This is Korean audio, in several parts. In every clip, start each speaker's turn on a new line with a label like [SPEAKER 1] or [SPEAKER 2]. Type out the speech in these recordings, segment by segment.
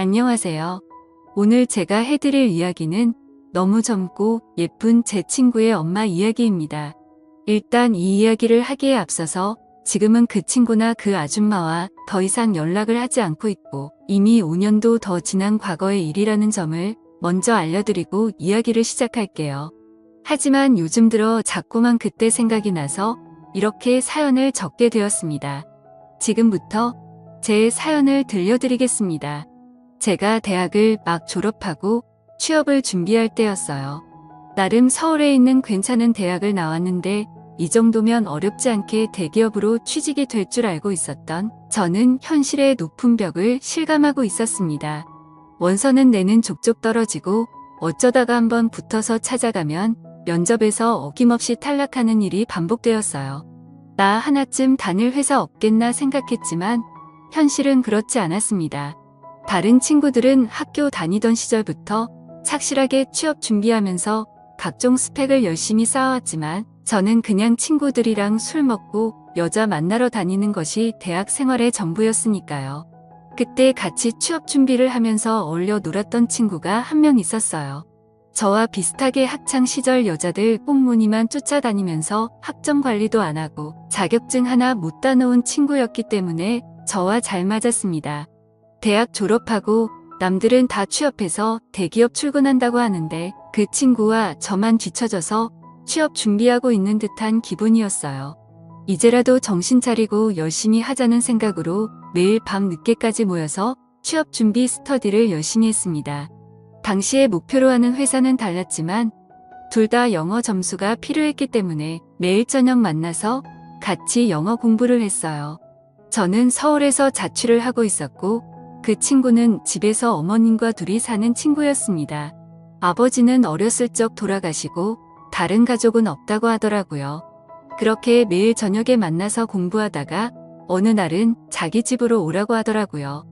[SPEAKER 1] 안녕하세요. 오늘 제가 해드릴 이야기는 너무 젊고 예쁜 제 친구의 엄마 이야기입니다. 일단 이 이야기를 하기에 앞서서 지금은 그 친구나 그 아줌마와 더 이상 연락을 하지 않고 있고 이미 5년도 더 지난 과거의 일이라는 점을 먼저 알려드리고 이야기를 시작할게요. 하지만 요즘 들어 자꾸만 그때 생각이 나서 이렇게 사연을 적게 되었습니다. 지금부터 제 사연을 들려드리겠습니다. 제가 대학을 막 졸업하고 취업을 준비할 때였어요. 나름 서울에 있는 괜찮은 대학을 나왔는데 이 정도면 어렵지 않게 대기업으로 취직이 될 줄 알고 있었던 저는 현실의 높은 벽을 실감하고 있었습니다. 원서는 내는 족족 떨어지고 어쩌다가 한번 붙어서 찾아가면 면접에서 어김없이 탈락하는 일이 반복되었어요. 나 하나쯤 다닐 회사 없겠나 생각했지만 현실은 그렇지 않았습니다. 다른 친구들은 학교 다니던 시절부터 착실하게 취업 준비하면서 각종 스펙을 열심히 쌓아왔지만 저는 그냥 친구들이랑 술 먹고 여자 만나러 다니는 것이 대학 생활의 전부였으니까요. 그때 같이 취업 준비를 하면서 어울려 놀았던 친구가 한 명 있었어요. 저와 비슷하게 학창 시절 여자들 꽁무니만 쫓아다니면서 학점 관리도 안 하고 자격증 하나 못 따놓은 친구였기 때문에 저와 잘 맞았습니다. 대학 졸업하고 남들은 다 취업해서 대기업 출근한다고 하는데 그 친구와 저만 뒤처져서 취업 준비하고 있는 듯한 기분이었어요. 이제라도 정신 차리고 열심히 하자는 생각으로 매일 밤 늦게까지 모여서 취업 준비 스터디를 열심히 했습니다. 당시에 목표로 하는 회사는 달랐지만 둘 다 영어 점수가 필요했기 때문에 매일 저녁 만나서 같이 영어 공부를 했어요. 저는 서울에서 자취를 하고 있었고 그 친구는 집에서 어머님과 둘이 사는 친구였습니다. 아버지는 어렸을 적 돌아가시고 다른 가족은 없다고 하더라고요. 그렇게 매일 저녁에 만나서 공부하다가 어느 날은 자기 집으로 오라고 하더라고요.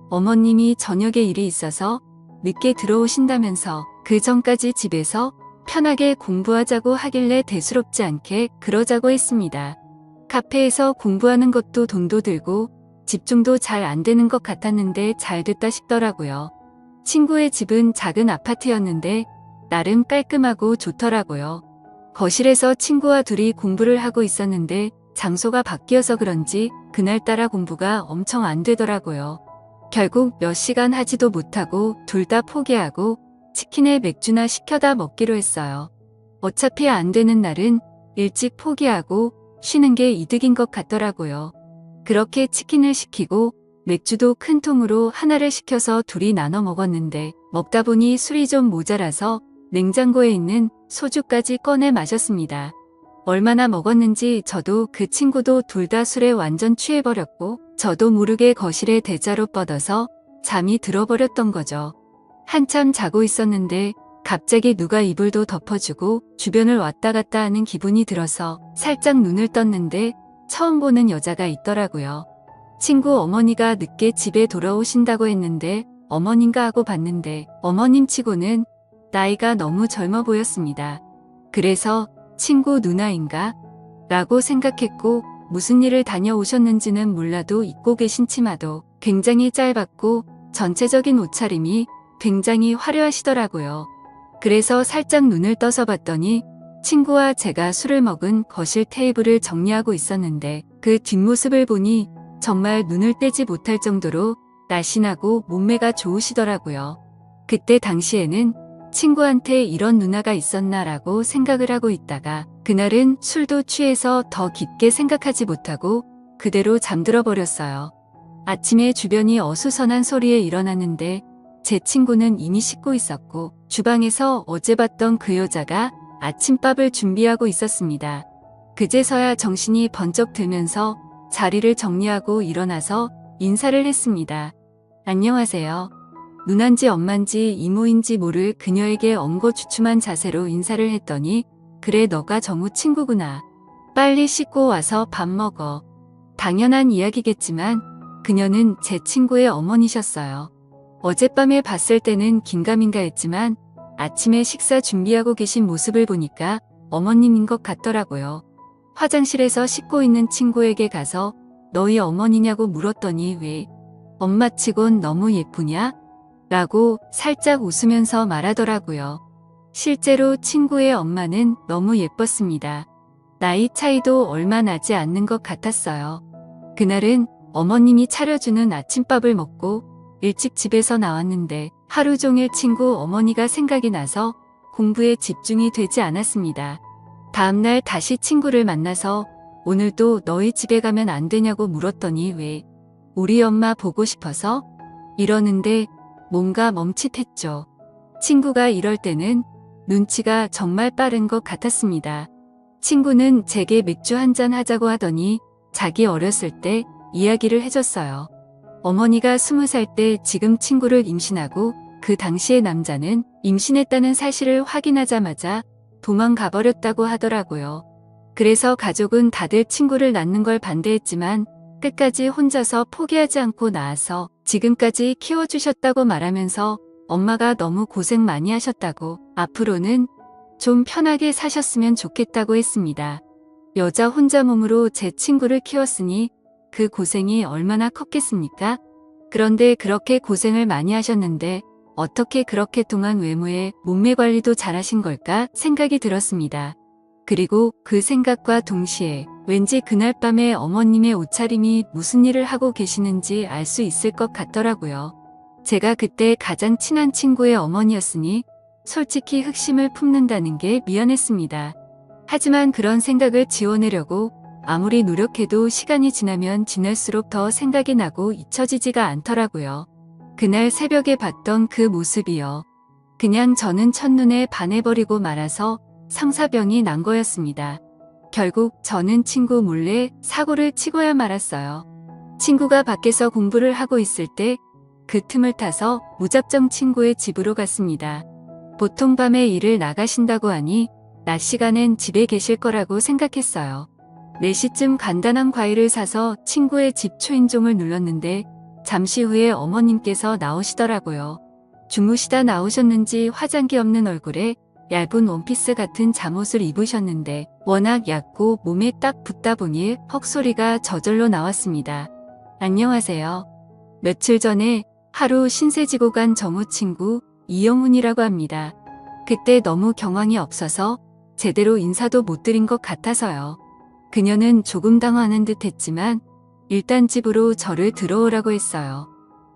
[SPEAKER 1] 어머님이 저녁에 일이 있어서 늦게 들어오신다면서 그 전까지 집에서 편하게 공부하자고 하길래 대수롭지 않게 그러자고 했습니다. 카페에서 공부하는 것도 돈도 들고 집중도 잘 안 되는 것 같았는데 잘 됐다 싶더라고요. 친구의 집은 작은 아파트였는데 나름 깔끔하고 좋더라고요. 거실에서 친구와 둘이 공부를 하고 있었는데 장소가 바뀌어서 그런지 그날따라 공부가 엄청 안 되더라고요. 결국 몇 시간 하지도 못하고 둘 다 포기하고 치킨에 맥주나 시켜다 먹기로 했어요. 어차피 안 되는 날은 일찍 포기하고 쉬는 게 이득인 것 같더라고요. 그렇게 치킨을 시키고 맥주도 큰 통으로 하나를 시켜서 둘이 나눠 먹었는데 먹다 보니 술이 좀 모자라서 냉장고에 있는 소주까지 꺼내 마셨습니다. 얼마나 먹었는지 저도 그 친구도 둘 다 술에 완전 취해버렸고 저도 모르게 거실에 대자로 뻗어서 잠이 들어버렸던 거죠. 한참 자고 있었는데 갑자기 누가 이불도 덮어주고 주변을 왔다 갔다 하는 기분이 들어서 살짝 눈을 떴는데 처음 보는 여자가 있더라고요. 친구 어머니가 늦게 집에 돌아오신다고 했는데 어머님가 하고 봤는데 어머님 치고는 나이가 너무 젊어 보였습니다. 그래서 친구 누나인가? 라고 생각했고 무슨 일을 다녀오셨는지는 몰라도 입고 계신 치마도 굉장히 짧았고 전체적인 옷차림이 굉장히 화려하시더라고요. 그래서 살짝 눈을 떠서 봤더니 친구와 제가 술을 먹은 거실 테이블을 정리하고 있었는데 그 뒷모습을 보니 정말 눈을 떼지 못할 정도로 날씬하고 몸매가 좋으시더라고요. 그때 당시에는 친구한테 이런 누나가 있었나라고 생각을 하고 있다가 그날은 술도 취해서 더 깊게 생각하지 못하고 그대로 잠들어 버렸어요. 아침에 주변이 어수선한 소리에 일어났는데 제 친구는 이미 씻고 있었고 주방에서 어제 봤던 그 여자가 아침밥을 준비하고 있었습니다. 그제서야 정신이 번쩍 들면서 자리를 정리하고 일어나서 인사를 했습니다. 안녕하세요. 누난지 엄만지 이모인지 모를 그녀에게 엉거주춤한 자세로 인사를 했더니 그래 너가 정우 친구구나. 빨리 씻고 와서 밥 먹어. 당연한 이야기겠지만 그녀는 제 친구의 어머니셨어요. 어젯밤에 봤을 때는 긴가민가 했지만 아침에 식사 준비하고 계신 모습을 보니까 어머님인 것 같더라고요. 화장실에서 씻고 있는 친구에게 가서 너희 어머니냐고 물었더니 왜 엄마치곤 너무 예쁘냐? 라고 살짝 웃으면서 말하더라고요. 실제로 친구의 엄마는 너무 예뻤습니다. 나이 차이도 얼마 나지 않는 것 같았어요. 그날은 어머님이 차려주는 아침밥을 먹고 일찍 집에서 나왔는데 하루 종일 친구 어머니가 생각이 나서 공부에 집중이 되지 않았습니다. 다음날 다시 친구를 만나서 오늘도 너희 집에 가면 안 되냐고 물었더니 왜 우리 엄마 보고 싶어서? 이러는데 뭔가 멈칫했죠. 친구가 이럴 때는 눈치가 정말 빠른 것 같았습니다. 친구는 제게 맥주 한잔 하자고 하더니 자기 어렸을 때 이야기를 해줬어요. 어머니가 20살 때 지금 친구를 임신하고 그 당시의 남자는 임신했다는 사실을 확인하자마자 도망가 버렸다고 하더라고요. 그래서 가족은 다들 친구를 낳는 걸 반대했지만 끝까지 혼자서 포기하지 않고 낳아서 지금까지 키워주셨다고 말하면서 엄마가 너무 고생 많이 하셨다고 앞으로는 좀 편하게 사셨으면 좋겠다고 했습니다. 여자 혼자 몸으로 제 친구를 키웠으니 그 고생이 얼마나 컸겠습니까? 그런데 그렇게 고생을 많이 하셨는데 어떻게 그렇게 동안 외모에 몸매 관리도 잘하신 걸까 생각이 들었습니다. 그리고 그 생각과 동시에 왠지 그날 밤에 어머님의 옷차림이 무슨 일을 하고 계시는지 알 수 있을 것 같더라고요. 제가 그때 가장 친한 친구의 어머니였으니 솔직히 흑심을 품는다는 게 미안했습니다. 하지만 그런 생각을 지워내려고 아무리 노력해도 시간이 지나면 지날수록 더 생각이 나고 잊혀지지가 않더라고요. 그날 새벽에 봤던 그 모습이요. 그냥 저는 첫눈에 반해버리고 말아서 성사병이 난 거였습니다. 결국 저는 친구 몰래 사고를 치고야 말았어요. 친구가 밖에서 공부를 하고 있을 때 그 틈을 타서 무작정 친구의 집으로 갔습니다. 보통 밤에 일을 나가신다고 하니 낮 시간엔 집에 계실 거라고 생각했어요. 4시쯤 간단한 과일을 사서 친구의 집 초인종을 눌렀는데 잠시 후에 어머님께서 나오시더라고요. 주무시다 나오셨는지 화장기 없는 얼굴에 얇은 원피스 같은 잠옷을 입으셨는데 워낙 얇고 몸에 딱 붙다 보니 헉소리가 저절로 나왔습니다. 안녕하세요. 며칠 전에 하루 신세 지고 간 정우 친구 이영훈이라고 합니다. 그때 너무 경황이 없어서 제대로 인사도 못 드린 것 같아서요. 그녀는 조금 당황하는 듯 했지만 일단 집으로 저를 들어오라고 했어요.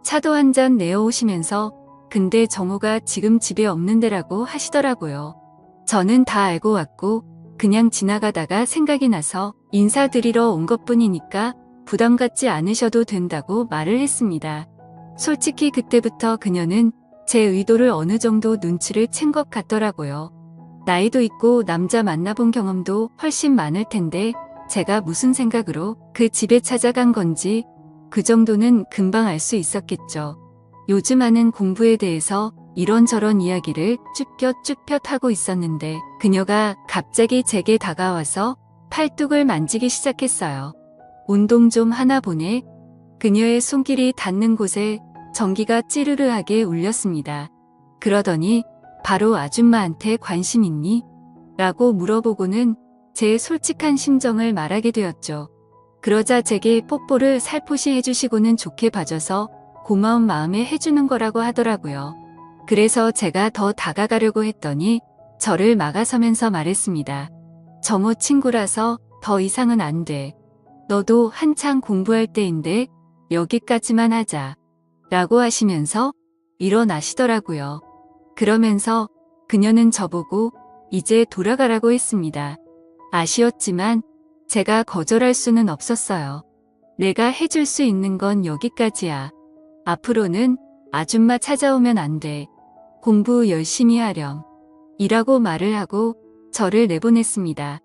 [SPEAKER 1] 차도 한 잔 내어오시면서 근데 정우가 지금 집에 없는데라고 하시더라고요. 저는 다 알고 왔고 그냥 지나가다가 생각이 나서 인사드리러 온 것뿐이니까 부담 갖지 않으셔도 된다고 말을 했습니다. 솔직히 그때부터 그녀는 제 의도를 어느 정도 눈치를 챈 것 같더라고요. 나이도 있고 남자 만나본 경험도 훨씬 많을 텐데 제가 무슨 생각으로 그 집에 찾아간 건지 그 정도는 금방 알 수 있었겠죠. 요즘 하는 공부에 대해서 이런저런 이야기를 쭈뼛쭈뼛 하고 있었는데 그녀가 갑자기 제게 다가와서 팔뚝을 만지기 시작했어요. 운동 좀 하나 보네. 그녀의 손길이 닿는 곳에 전기가 찌르르하게 울렸습니다. 그러더니 바로 아줌마한테 관심 있니? 라고 물어보고는 제 솔직한 심정을 말하게 되었죠. 그러자 제게 뽀뽀를 살포시 해주시고는 좋게 봐줘서 고마운 마음에 해주는 거라고 하더라고요. 그래서 제가 더 다가가려고 했더니 저를 막아서면서 말했습니다. 정우 친구라서 더 이상은 안 돼. 너도 한창 공부할 때인데 여기까지만 하자. 라고 하시면서 일어나시더라고요. 그러면서 그녀는 저보고 이제 돌아가라고 했습니다. 아쉬웠지만 제가 거절할 수는 없었어요. 내가 해줄 수 있는 건 여기까지야. 앞으로는 아줌마 찾아오면 안 돼. 공부 열심히 하렴. 이라고 말을 하고 저를 내보냈습니다.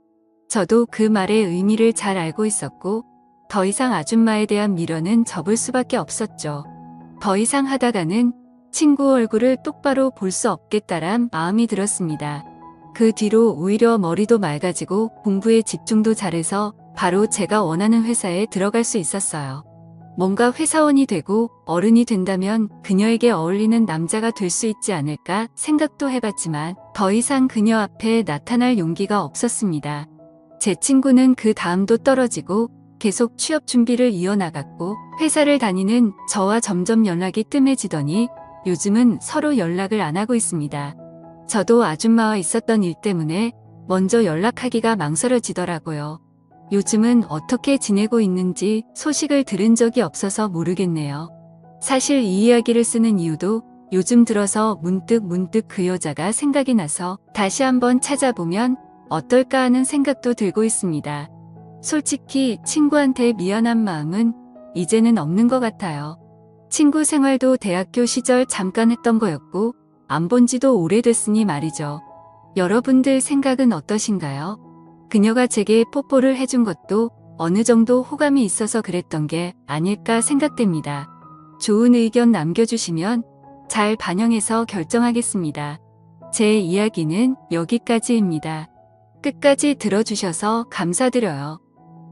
[SPEAKER 1] 저도 그 말의 의미를 잘 알고 있었고 더 이상 아줌마에 대한 미련은 접을 수밖에 없었죠. 더 이상 하다가는 친구 얼굴을 똑바로 볼 수 없겠다란 마음이 들었습니다. 그 뒤로 오히려 머리도 맑아지고 공부에 집중도 잘해서 바로 제가 원하는 회사에 들어갈 수 있었어요. 뭔가 회사원이 되고 어른이 된다면 그녀에게 어울리는 남자가 될 수 있지 않을까 생각도 해봤지만 더 이상 그녀 앞에 나타날 용기가 없었습니다. 제 친구는 그 다음도 떨어지고 계속 취업 준비를 이어나갔고 회사를 다니는 저와 점점 연락이 뜸해지더니 요즘은 서로 연락을 안 하고 있습니다. 저도 아줌마와 있었던 일 때문에 먼저 연락하기가 망설여지더라고요. 요즘은 어떻게 지내고 있는지 소식을 들은 적이 없어서 모르겠네요. 사실 이 이야기를 쓰는 이유도 요즘 들어서 문득 그 여자가 생각이 나서 다시 한번 찾아보면 어떨까 하는 생각도 들고 있습니다. 솔직히 친구한테 미안한 마음은 이제는 없는 것 같아요. 친구 생활도 대학교 시절 잠깐 했던 거였고 안 본 지도 오래됐으니 말이죠. 여러분들 생각은 어떠신가요? 그녀가 제게 뽀뽀를 해준 것도 어느 정도 호감이 있어서 그랬던 게 아닐까 생각됩니다. 좋은 의견 남겨주시면 잘 반영해서 결정하겠습니다. 제 이야기는 여기까지입니다. 끝까지 들어주셔서 감사드려요.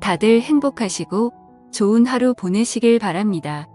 [SPEAKER 1] 다들 행복하시고 좋은 하루 보내시길 바랍니다.